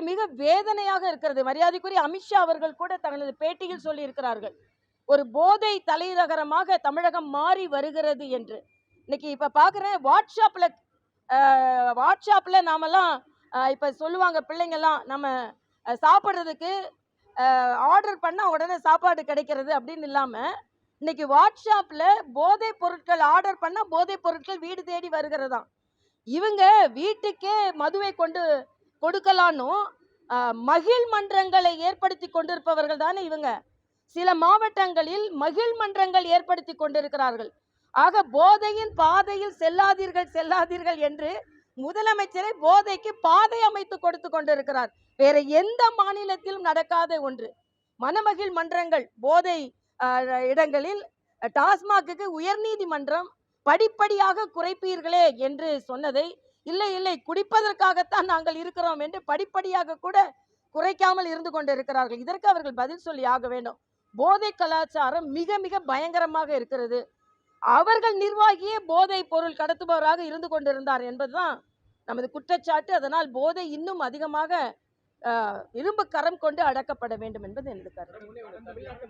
மிக வேதனையாக இருக்கிறது. மரியாதைக்குரிய அமித்ஷா அவர்கள் கூட தனது பேட்டியில் சொல்லி இருக்கிறார்கள், ஒரு போதை தலைநகரமாக தமிழகம் மாறி வருகிறது என்று. இன்னைக்கு இப்ப பாக்குறேன் வாட்ஸ்அப்ல நாமெல்லாம் இப்ப சொல்லுவாங்க பிள்ளைங்கெல்லாம், நம்ம சாப்பிட்றதுக்கு ஆர்டர் பண்ணா உடனே சாப்பாடு கிடைக்கிறது அப்படின்னு இல்லாம, இன்னைக்கு வாட்ஸ்அப்ல போதை பொருட்கள் ஆர்டர் பண்ணா போதை பொருட்கள் வீடு தேடி வருகிறதாம். இவங்க வீட்டுக்கே மதுவை கொண்டு கொடுக்கலான்னும் மகிழ் மன்றங்களை ஏற்படுத்தி கொண்டிருப்பவர்கள் தானே இவங்க. சில மாவட்டங்களில் மகிழ் மன்றங்கள் ஏற்படுத்தி கொண்டிருக்கிறார்கள். ஆக போதையின் பாதையில் செல்லாதீர்கள் செல்லாதீர்கள் என்று முதலமைச்சரை போதைக்கு பாதை அமைத்து கொடுத்து கொண்டிருக்கிறார். வேற எந்த மாநிலத்திலும் நடக்காத ஒன்று. மணமகிழ் மன்றங்கள் போதை இடங்களில் டாஸ்மாக்கு உயர்நீதிமன்றம் படிப்படியாக குறைப்பீர்களே என்று சொன்னதை, இல்லை இல்லை குடிப்பதற்காகத்தான் நாங்கள் இருக்கிறோம் என்று படிப்படியாக கூட குறைக்காமல் இருந்து கொண்டிருக்கிறார்கள். இதற்கு அவர்கள் பதில் சொல்லி ஆக வேண்டும். போதை கலாச்சாரம் மிக மிக பயங்கரமாக இருக்கிறது. அவர்கள் நிர்வாகியே போதை பொருள் கடத்துபவராக இருந்து கொண்டிருந்தார் என்பதுதான் நமது குற்றச்சாட்டு. அதனால் போதை இன்னும் அதிகமாக இரும்பு கரம் கொண்டு அடக்கப்பட வேண்டும் என்பது எனது கருத்து.